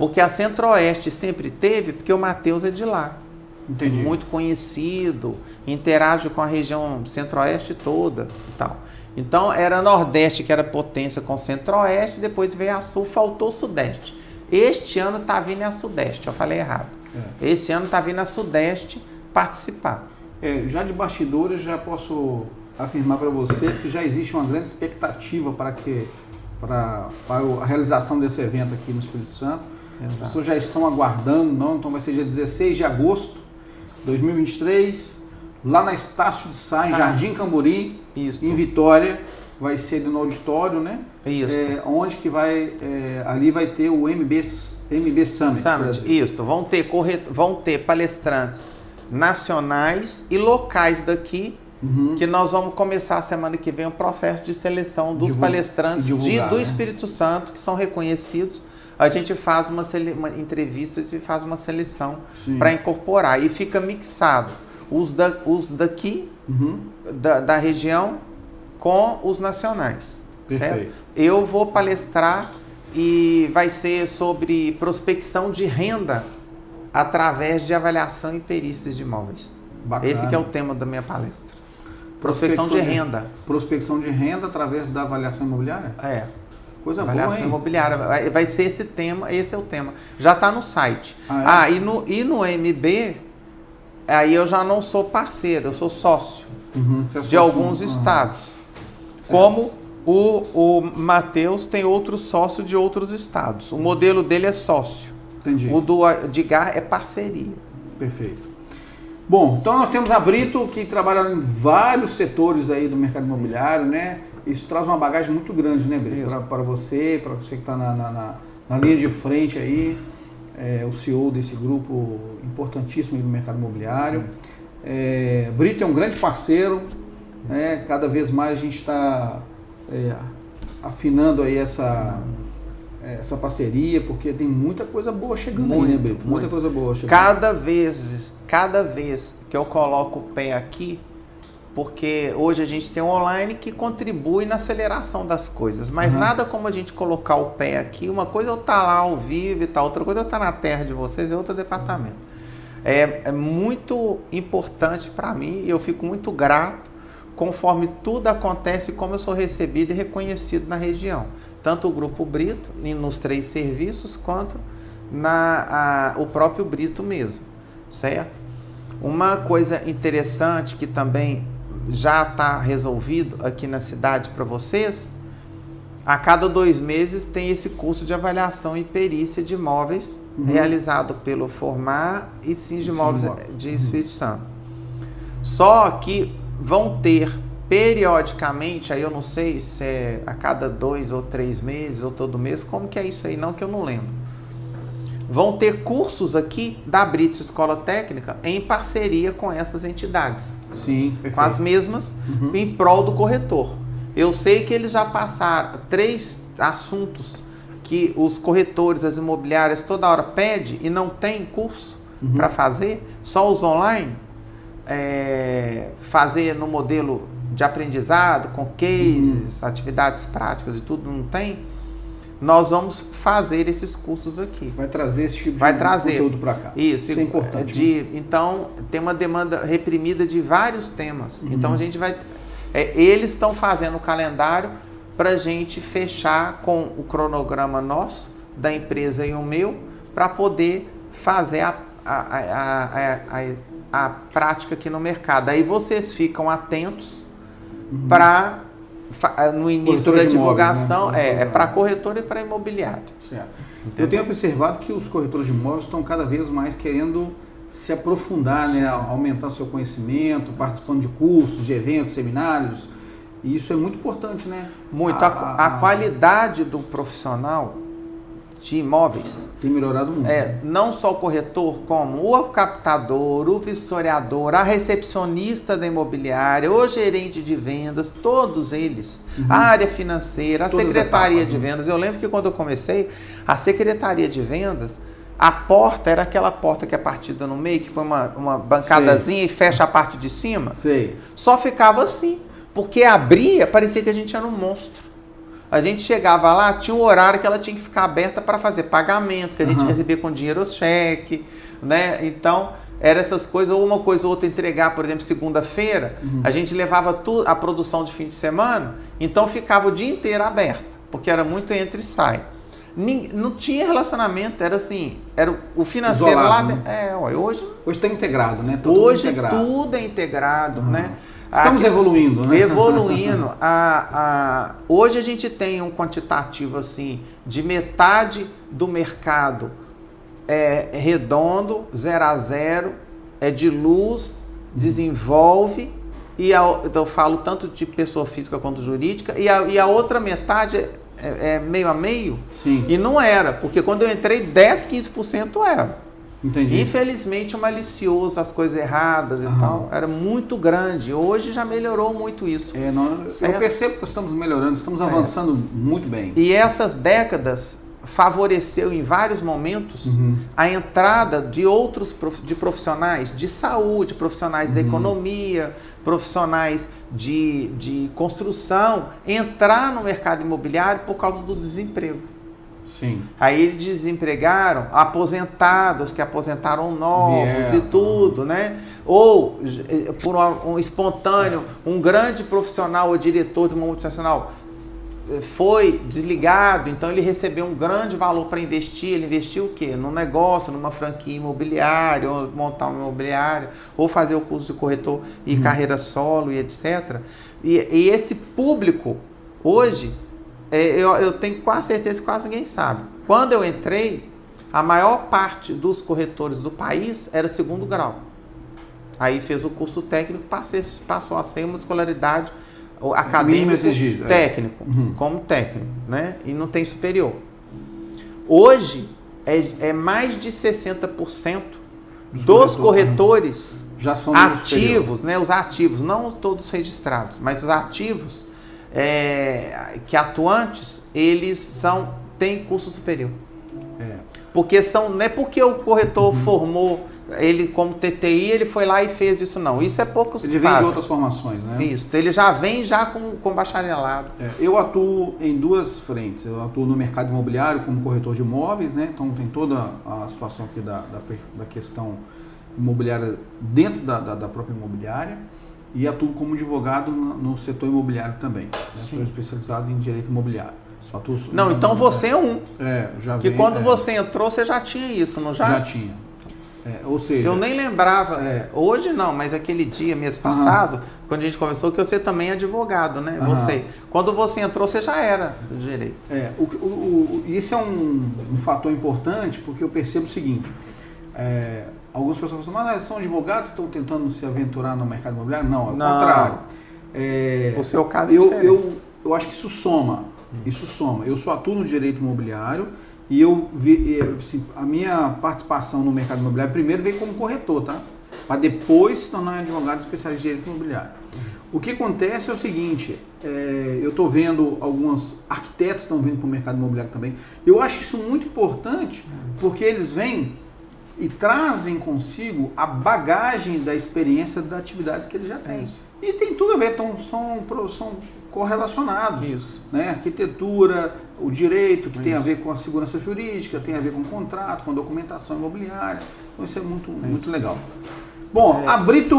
Porque a Centro-Oeste sempre teve, porque o Matheus é de lá. Entendi. Muito conhecido, interage com a região Centro-Oeste toda e tal. Então era Nordeste que era potência com Centro-Oeste, depois veio a Sul, faltou o Sudeste. Este ano está vindo a Sudeste, eu falei errado. Este ano está vindo a Sudeste participar. Já de bastidores, já posso afirmar para vocês que já existe uma grande expectativa para a realização desse evento aqui no Espírito Santo. Exato. As pessoas já estão aguardando, não? Então vai ser dia 16 de agosto de 2023, lá na Estácio de Sá, em Jardim Camburi, em Vitória. Vai ser no auditório, né? Isso. Onde que vai, ali vai ter o MB Summit. Isso. Vão ter palestrantes nacionais e locais daqui, que nós vamos começar a semana que vem o processo de seleção dos palestrantes do Espírito Santo, que são reconhecidos. A gente faz uma entrevista e faz uma seleção para incorporar. E fica mixado os daqui, da região, com os nacionais. Perfeito. Certo? Eu vou palestrar e vai ser sobre prospecção de renda através de avaliação e perícias de imóveis. Bacana. Esse que é o tema da minha palestra. Prospecção de renda. Prospecção de renda através da avaliação imobiliária? Coisa boa, hein? Avaliação imobiliária. Vai ser esse tema, esse é o tema. Já está no site. E no MB, aí eu já não sou parceiro, eu sou sócio de alguns estados. Certo. Como o Matheus tem outro sócio de outros estados. O modelo dele é sócio. Entendi. O do Edgar é parceria. Perfeito. Bom, então nós temos a Brito, que trabalha em vários setores aí do mercado imobiliário, né? Isso traz uma bagagem muito grande, né, Brito? Para você que está na linha de frente aí, o CEO desse grupo importantíssimo aí do mercado imobiliário. Brito é um grande parceiro, né? Cada vez mais a gente está afinando aí essa parceria, porque tem muita coisa boa chegando aí, né, Brito? Muita coisa boa chegando. Cada vez que eu coloco o pé aqui, porque hoje a gente tem um online que contribui na aceleração das coisas, mas nada como a gente colocar o pé aqui. Uma coisa é eu estar lá ao vivo e tal, outra coisa é eu estar na terra de vocês, é outro departamento. É muito importante para mim e eu fico muito grato conforme tudo acontece, como eu sou recebido e reconhecido na região. Tanto o Grupo Brito, nos 3 serviços, quanto o próprio Brito mesmo, certo? Uma coisa interessante que também já está resolvido aqui na cidade para vocês, a cada 2 meses tem esse curso de avaliação e perícia de imóveis realizado pelo Formar e Sindimóveis de Espírito Santo. Só que vão ter periodicamente, aí eu não sei se é a cada 2 ou 3 meses ou todo mês, como que é isso aí, não que eu não lembro. Vão ter cursos aqui da Brito Escola Técnica em parceria com essas entidades. Sim, perfeito. Com as mesmas, em prol do corretor. Eu sei que eles já passaram 3 assuntos que os corretores, as imobiliárias, toda hora pedem e não tem curso para fazer, só os online, fazer no modelo de aprendizado, com cases, atividades práticas e tudo, não tem. Nós vamos fazer esses cursos aqui. Vai trazer esse tipo de conteúdo para cá. Isso é importante. Então, tem uma demanda reprimida de vários temas. Então, a gente vai... eles estão fazendo o calendário para a gente fechar com o cronograma nosso, da empresa e o meu, para poder fazer a prática aqui no mercado. Aí vocês ficam atentos para... no início da divulgação, imóveis, né? Para corretor e para imobiliário. Certo. Eu tenho observado que os corretores de imóveis estão cada vez mais querendo se aprofundar, né? Aumentar seu conhecimento, participando de cursos, de eventos, seminários. E isso é muito importante, né? Muito. A qualidade do profissional de imóveis tem melhorado muito. Não só o corretor, como o captador, o vistoriador, a recepcionista da imobiliária, o gerente de vendas, todos eles, a área financeira, a secretaria de vendas. Eu lembro que quando eu comecei, a secretaria de vendas, a porta era aquela porta que é partida no meio, que põe uma bancadazinha e fecha a parte de cima. Sei. Só ficava assim, porque abria, parecia que a gente era um monstro. A gente chegava lá, tinha um horário que ela tinha que ficar aberta para fazer pagamento, que a gente recebia com dinheiro ou cheque, né? Então, era essas coisas, ou uma coisa ou outra entregar, por exemplo, segunda-feira, a gente levava a produção de fim de semana, então ficava o dia inteiro aberta, porque era muito entra e sai. Não tinha relacionamento, era assim, era o financeiro isolado, lá. Né? Hoje está integrado, né? Hoje integrado. Tudo é integrado, né? Estamos evoluindo, né? Evoluindo. Hoje a gente tem um quantitativo assim de metade do mercado redondo, 0 a 0, é de luz, desenvolve, e eu falo tanto de pessoa física quanto jurídica, e a outra metade é meio a meio. Sim. E não era, porque quando eu entrei, 10, 15% era. Entendi. Infelizmente, malicioso, as coisas erradas e tal, era muito grande. Hoje já melhorou muito isso. Eu percebo que estamos melhorando, estamos avançando muito bem. E essas décadas favoreceu em vários momentos a entrada de outros profissionais de saúde, profissionais da economia, profissionais de construção, entrar no mercado imobiliário por causa do desemprego. Sim. Aí eles desempregaram aposentados, que aposentaram novos e tudo, né? Ou, por um espontâneo, um grande profissional ou diretor de uma multinacional foi desligado, então ele recebeu um grande valor para investir. Ele investiu o quê? Num negócio, numa franquia imobiliária, ou montar uma imobiliária, ou fazer o curso de corretor e carreira solo e etc. E esse público, hoje, eu tenho quase certeza que quase ninguém sabe. Quando eu entrei, a maior parte dos corretores do país era segundo grau. Aí fez o curso técnico, passou a ser uma escolaridade acadêmico técnico, como técnico, né? E não tem superior. Hoje, é mais de 60% dos corretores já são ativos, né? Os ativos, não todos registrados, mas os ativos que atuantes, eles têm curso superior. Porque não é porque o corretor formou ele como TTI, ele foi lá e fez isso, não. Isso é poucos Ele vem de outras formações, né? Isso, ele já vem com bacharelado. Eu atuo em duas frentes. Eu atuo no mercado imobiliário como corretor de imóveis, né? Então tem toda a situação aqui da questão imobiliária dentro da própria imobiliária, e atuo como advogado no setor imobiliário também. Sou especializado em direito imobiliário. Então você é um. Já que quando você entrou, você já tinha isso, não já? Já tinha. Ou seja... Eu nem lembrava, hoje não, mas aquele dia, mês passado, quando a gente conversou, que você também é advogado, né? Quando você entrou, você já era do direito. Isso é um fator importante, porque eu percebo o seguinte, algumas pessoas falam, mas são advogados que estão tentando se aventurar no mercado imobiliário? Não, ao contrário. O seu caso é diferente. Eu acho que isso soma. Eu só atuo no direito imobiliário, e a minha participação no mercado imobiliário primeiro veio como corretor, tá? Para depois se tornar advogado especialista em direito imobiliário. O que acontece é o seguinte, eu estou vendo alguns arquitetos que estão vindo para o mercado imobiliário também. Eu acho isso muito importante, porque eles vêm e trazem consigo a bagagem da experiência das atividades que eles já têm. E tem tudo a ver, então são correlacionados. Isso. Né? Arquitetura, o direito, que tem a ver com a segurança jurídica, tem a ver com o contrato, com a documentação imobiliária. Então isso é muito legal. Bom, a Brito...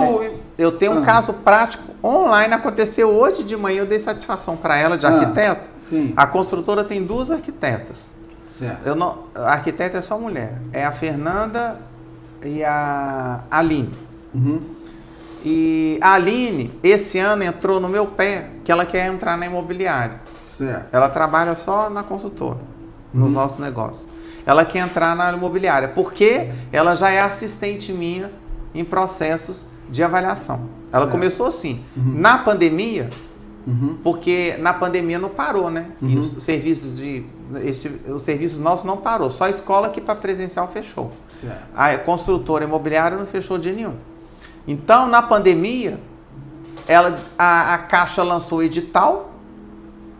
Eu tenho um caso prático online, aconteceu hoje de manhã, eu dei satisfação para ela de arquiteta. Sim. A construtora tem 2 arquitetas. Certo. A arquiteta é só mulher. É a Fernanda e a Aline. E a Aline, esse ano, entrou no meu pé que ela quer entrar na imobiliária. Certo. Ela trabalha só na consultora, nos nossos negócios. Ela quer entrar na imobiliária, porque ela já é assistente minha em processos de avaliação. Ela começou assim, na pandemia, porque na pandemia não parou, né? E os serviços nossos não parou, só a escola que para presencial fechou. Certo. A construtora imobiliária não fechou dia nenhum. Então, na pandemia, a Caixa lançou o edital,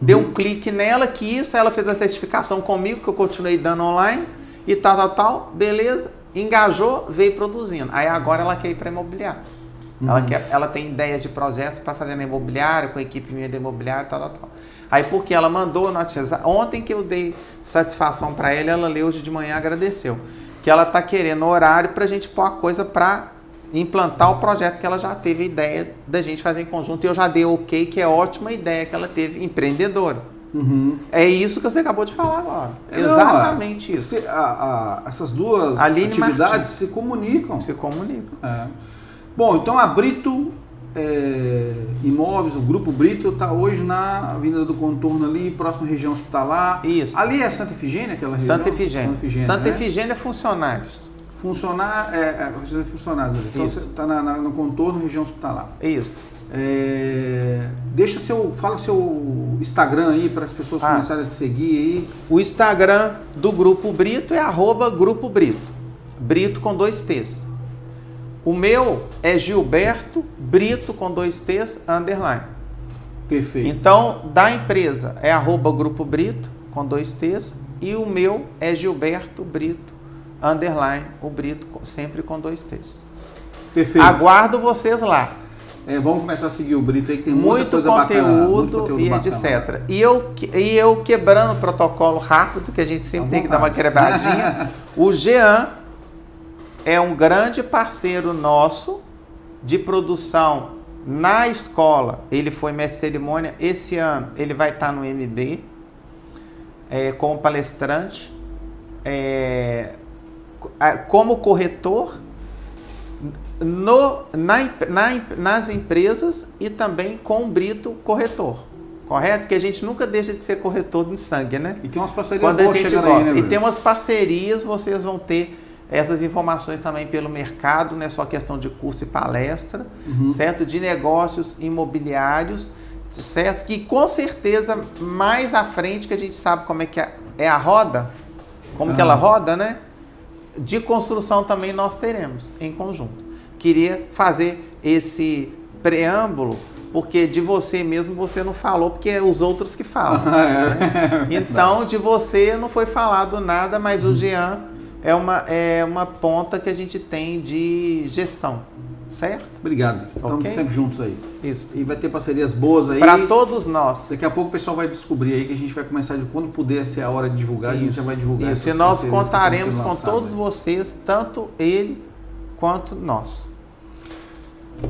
deu um clique nela, ela fez a certificação comigo, que eu continuei dando online, e tal, beleza, engajou, veio produzindo. Aí agora ela quer ir para imobiliária. Ela tem ideias de projetos para fazer na imobiliária, com a equipe minha da imobiliária, tal. Aí porque ela mandou ontem que eu dei satisfação para ela leu hoje de manhã, agradeceu. Que ela está querendo horário para a gente pôr a coisa para implantar o projeto que ela já teve a ideia da gente fazer em conjunto. E eu já dei ok, que é ótima ideia que ela teve, empreendedora. É isso que você acabou de falar agora. Exatamente isso. Essas duas atividades Martins se comunicam. Se comunicam. Bom, então a Brito Imóveis, o Grupo Brito, está hoje na Avenida do Contorno ali, próxima região hospitalar. Isso. Ali é Santa Efigênia, aquela região? Santa Efigênia é funcionários. Funcionários ali. Então você está no contorno, região hospitalar. Isso. Fala seu Instagram aí para as pessoas começarem a te seguir aí. O Instagram do Grupo Brito é @Grupo Brito. Brito com 2 T's. O meu é Gilberto Brito com 2 T's _. Perfeito. Então, da empresa é @Grupo Brito com 2 T's e o meu é Gilberto Brito _ o Brito sempre com 2 T's. Perfeito. Aguardo vocês lá. Vamos começar a seguir o Brito aí, que tem muito coisa conteúdo, bacana, muito conteúdo e bacana. etc. E eu quebrando o protocolo rápido, que a gente sempre tem que dar uma quebradinha. O Jean é um grande parceiro nosso de produção na escola. Ele foi mestre de cerimônia. Esse ano ele vai estar no MB como palestrante, como corretor nas empresas e também com o Brito corretor. Correto? Que a gente nunca deixa de ser corretor de sangue, né? E tem umas parcerias quando a gente gosta. Aí, né, e tem umas parcerias, vocês vão ter essas informações também pelo mercado, não é só questão de curso e palestra, certo? De negócios imobiliários, certo? Que com certeza mais à frente, que a gente sabe como é que é a roda, como que ela roda, né? De construção também nós teremos em conjunto. Queria fazer esse preâmbulo, porque de você mesmo você não falou, porque é os outros que falam. Né? Então, de você não foi falado nada, mas o Jean é uma ponta que a gente tem de gestão, certo? Obrigado. Estamos sempre juntos aí. Isso. E vai ter parcerias boas aí. Para todos nós. Daqui a pouco o pessoal vai descobrir aí que a gente vai começar, quando puder ser a hora de divulgar, a gente já vai divulgar. Isso, e nós contaremos com todos vocês, tanto ele quanto nós.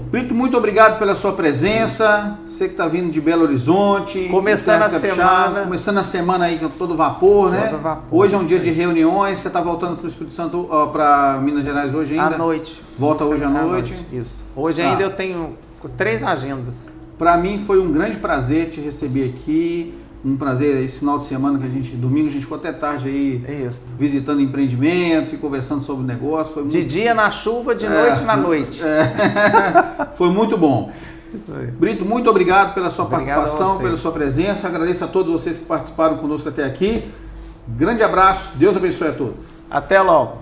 Brito, muito obrigado pela sua presença. Você que está vindo de Belo Horizonte. Começando a semana aí com todo vapor, né? Todo vapor. Hoje é um dia de reuniões. Você está voltando para o Espírito Santo, para Minas Gerais hoje ainda? À noite. Volta hoje à noite. Isso. Hoje ainda eu tenho 3 agendas. Para mim foi um grande prazer te receber aqui. Um prazer esse final de semana domingo a gente ficou até tarde aí visitando empreendimentos e conversando sobre o negócio. Foi muito... De dia na chuva, de noite na noite. Foi muito bom. Isso aí. Brito, muito obrigado pela sua participação, pela sua presença. Agradeço a todos vocês que participaram conosco até aqui. Grande abraço, Deus abençoe a todos. Até logo.